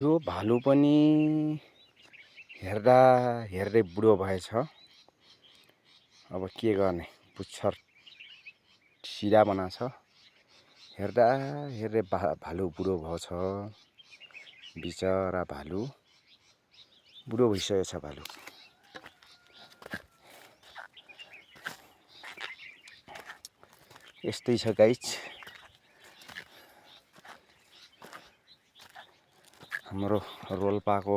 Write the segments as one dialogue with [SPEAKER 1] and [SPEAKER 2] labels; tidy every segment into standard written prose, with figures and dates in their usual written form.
[SPEAKER 1] यो भालु पनि हेर्दा हेर्दै बुढो भएछ। अब के गर्ने, पुच्छर सिधा बनाछ। हेर्दा हेर्दै भालु बुढो भएछ। बिचरा भालु बुढो भइसकेको छ। भालु यस्तै छ गाइज। हाम्रो रोल्पाको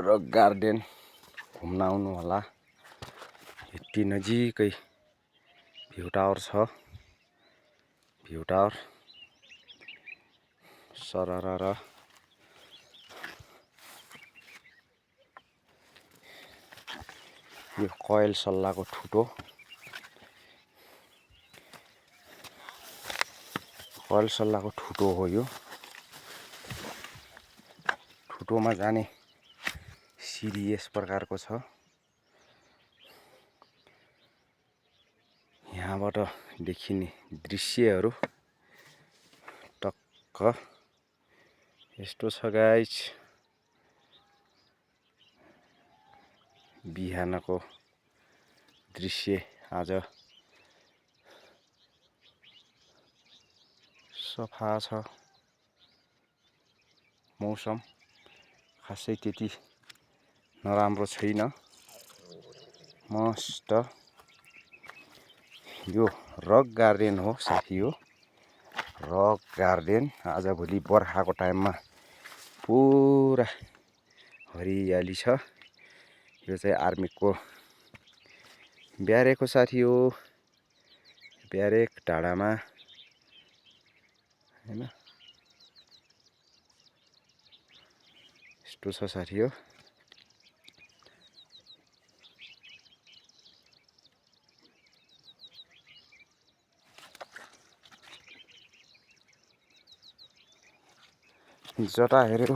[SPEAKER 1] रक गार्डन घुम्न आउनु होला। यति नजिकै भ्यू टावर छ। भ्यू टावर सरर यो कोयल सल्लाको ठुटो। कोयल सल्लाको ठुटो हो यो। ठुटोमा जाने सिडी यस प्रकारको छ। यहाँबाट देखिने दृश्यहरू टक्क यस्तो छ गाइज। बिहानको दृश्य आज सफा छ। मौसम खासै त्यति नराम्रो छैन। मस्त। यो रक गार्डन हो साथी हो। रक गार्डन आजभोलि बर्खाको टाइममा पुरा हरियाली छ। यो चाहिँ आर्मीको ब्यारेक हो साथी हो। ब्यारेक टाढामा हैन। यस्तो छ साथी हो। जता हेऱ्यो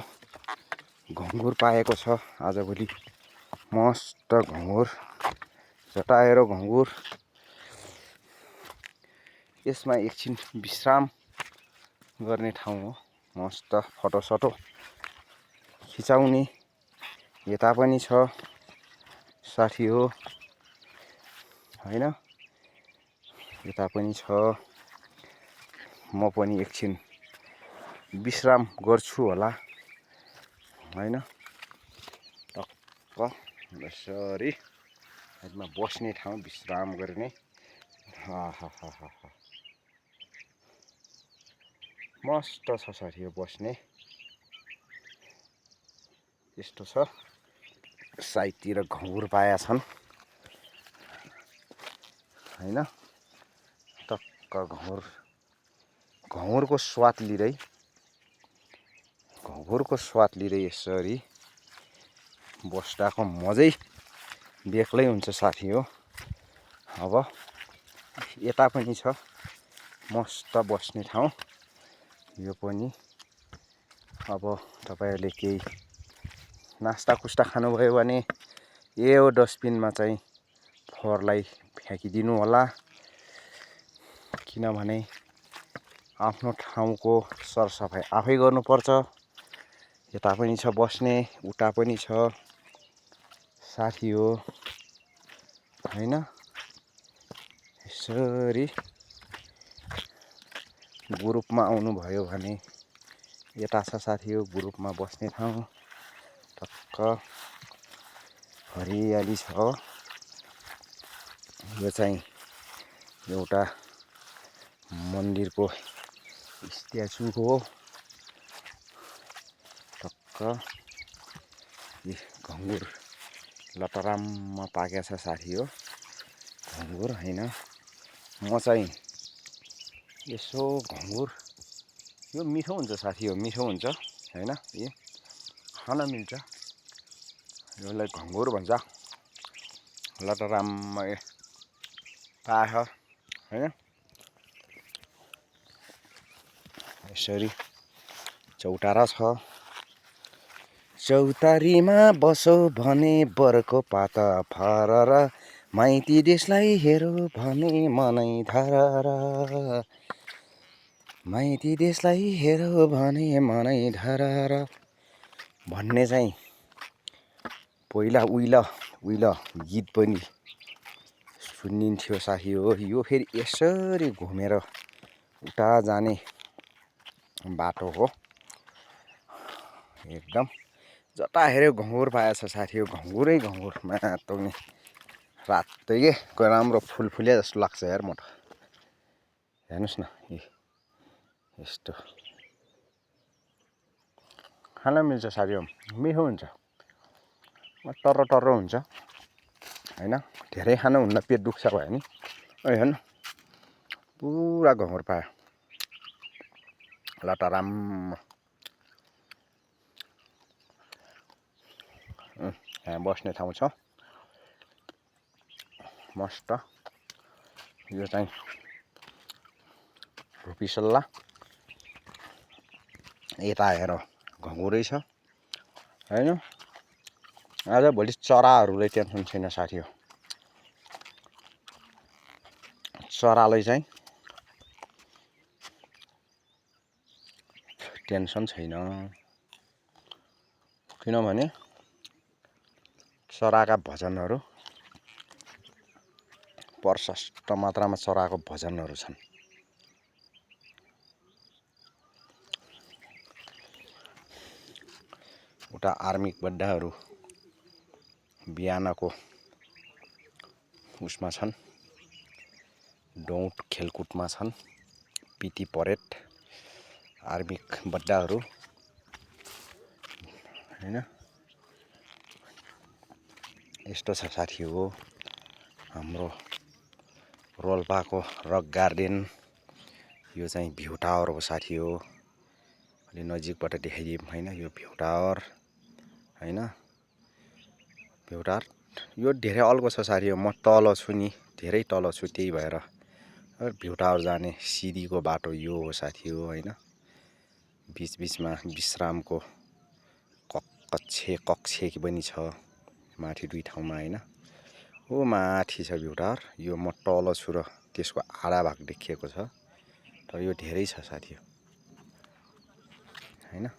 [SPEAKER 1] घुङ्गुर पाएको छ आजभोलि। मस्त घुङ्गुर। जता हेऱ्यो घुङ्गुर। यसमा एकछिन विश्राम गर्ने ठाउँ हो। मस्त फोटो सटो खिचाउने यता पनि छ साथी हो हैन। यता पनि छ। म पनि एकछिन विश्राम गर्छु होला हैन। टक्क यसरी यसमा बस्ने ठाउँ विश्राम गर्ने। मस्त छ साथी हो बस्ने। यस्तो छ। साइडतिर घुङ्गुर पाएका छन् हैन। टक्क घुङ्गुरको स्वाद लिँदै यसरी बस्दाको मजै बेग्लै हुन्छ साथी हो। अब यता पनि छ मस्त बस्ने ठाउँ। यो पनि अब तपाईहरुले केही नास्ता कुस्ता खानुभयो भने यो डस्टबिनमा चाहिँ फोहोरलाई फ्याँकिदिनु होला। किनभने आफ्नो ठाउँको सरसफाइ आफै गर्नुपर्छ। यता पनि छ बस्ने, उता पनि छ साथी हो हैन। यसरी ग्रुपमा आउनुभयो भने यता छ साथी हो ग्रुपमा बस्ने ठाउँ। टक्क हरियाली छ। यो चाहिँ एउटा मन्दिरको स्ट्याचु हो। टक्क घुङ्गुर लटराममा पाकेको छ साथी हो घुङ्गुर हैन। म चाहिँ यसो घुङ्गुर यो मिठो हुन्छ साथी हो। मिठो हुन्छ हैन। यो खान मिल्छ। यसलाई घुङ्गुर भन्छ। लटराममा पाक्छ हैन। यसरी चौतारा छ। चौतारीमा बसो भने बरको पात फरर, माइती देशलाई हेरो भने मनै धरर। माइती देशलाई हेर भने मनै ढरर भन्ने चाहिँ पहिला उइल गीत पनि सुनिन्थ्यो साथी हो। यो फेरि यसरी घुमेर उता जाने बाटो हो। एकदम जता हेऱ्यो घुँघुर पाएछ साथी हो। घुँघुरै घुँघुर मातौने रातै के राम्रो फुलफुले जस्तो लाग्छ यार म त। हेर्नुहोस् न यस्तो खान मिल्छ साथी हो। मिठो हुन्छ टर्रो हुन्छ हैन। धेरै खानु हुन्न पेट दुख्छ भयो नि। हेर्नु पुरा घुँघुर पायो लटराम। यहाँ बस्ने ठाउँ छ मस्त। यो चाहिँ रुपिसल्ला यता हेर घुँघुरै छ हैन। आज भोलि चराहरूलाई टेन्सन छैन साथी हो। चरालाई चाहिँ टेन्सन छैन किनभने चराका भजनहरू प्रशस्त मात्रामा चराको भजनहरू छन्। उता आर्मिक बड्डाहरू बिहानको उसमा छन् दौड खेलकुदमा छन्। पिटी परेड आर्मिक बड्डाहरू हैन। यस्तो छ साथी हो हाम्रो रोल्पाको रक गार्डन। यो चाहिँ भ्यू टावर हो साथी हो। अलि नजिकबाट देखाइदिउँ हैन। यो भ्यू टावर हैन। भ्यू टावर यो धेरै अल्गो छ साथी हो। म तल छु नि धेरै तल छु त्यही भएर भ्यू टावर जाने सिडीको बाटो यो हो साथी हो हैन। बीचमा विश्रामको कक्ष पनि छ माथि दुई ठाउँमा हैन। ओ माथि छ भ्यू टावर। यो म तल छु र त्यसको आधा भाग देखिएको छ तर यो धेरै छ साथी हो हैन।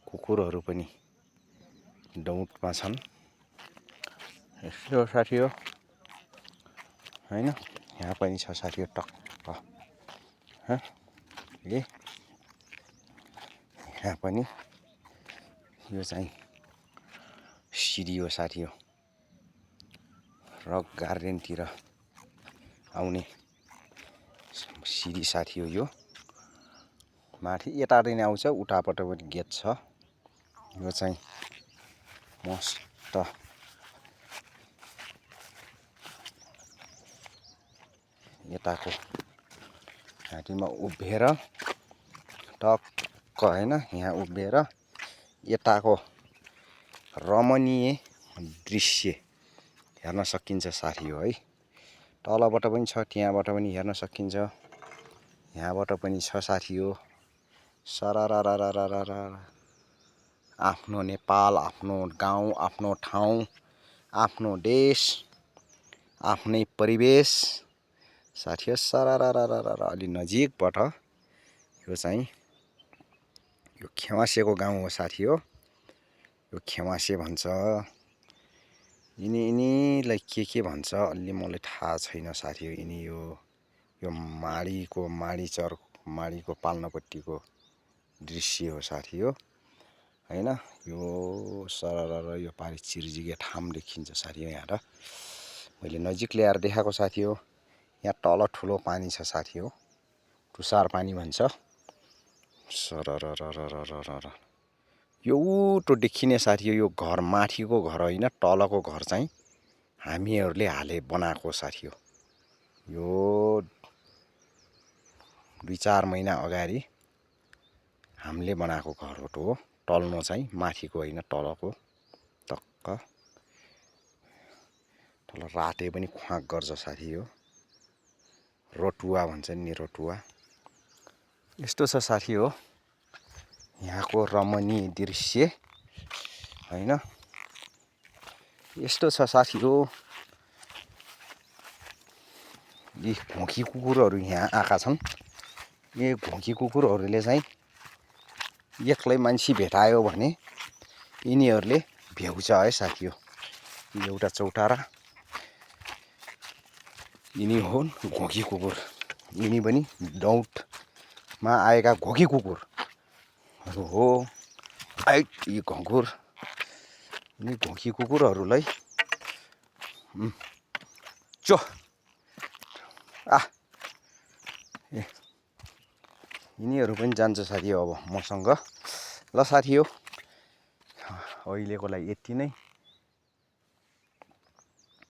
[SPEAKER 1] कुकुरहरू पनि दौडमा छन्। यस्तो साथी हो हैन। यहाँ पनि छ साथी हो टक्क यहाँ पनि यो चाहिँ सिडी हो साथी हो। रक गार्डनतिर आउने सिडी साथी हो। यो माथि यताबाट नि आउँछ उताबाट पनि गेट छ। यो चाहिँ मस्त यताको घाँटीमा उभिएर टक्क हैन यहाँ उभिएर यताको रमणीय दृश्य हेर्न सकिन्छ साथी हो है। तलबाट पनि छ त्यहाँबाट पनि हेर्न सकिन्छ यहाँबाट पनि छ साथी हो। सररररररर आफ्नो नेपाल आफ्नो गाउँ आफ्नो ठाउँ आफ्नो देश आफ्नै परिवेश साथी हो। सरररररर अलि नजिकबाट यो चाहिँ यो खेवासेको गाउँ हो साथी हो। यो खेवासे भन्छ। यिनीलाई के भन्छ अलि मलाई थाहा छैन साथी हो। यिनी यो माडीको पाल्नपट्टिको दृश्य हो साथी हो हैन। यो सररर यो पारि चिर्जिगे ठाम देखिन्छ साथी हो। यहाँ र मैले नजिक ल्याएर देखाएको साथी हो। यहाँ तल ठुलो पानी छ साथी हो। तुषार पानी भन्छ। सररररररर यो उटो देखिने साथी हो। यो घर माथिको घर होइन तलको घर चाहिँ हामीहरूले बनाएको साथी हो। यो 2-4 महिना अगाडि हामीले बनाएको घर हो। टल्नो चाहिँ माथिको होइन तलको टक्क तल राते पनि ख्वाक गर्छ साथी हो। रटुवा भन्छ नि रटुवा। यस्तो छ साथी हो यहाँको रमणीय दृश्य हैन। यस्तो छ साथी हो। यी भोकी कुकुरहरू यहाँ आएका छन् यो घोकी कुकुरहरूले चाहिँ एक्लै मान्छे भेटायो भने यिनीहरूले भ्याउँछ है साथी हो। एउटा चौतारा यिनी हुन् घोकी कुकुर। यिनी पनि डौटमा आएका घोकी कुकुरहरू हो। आइट यी घोकुर यिनी घोकी कुकुरहरूलाई चो यिनीहरू पनि जान्छ साथी हो अब मसँग। ल साथी हो अहिलेको लागि यति नै।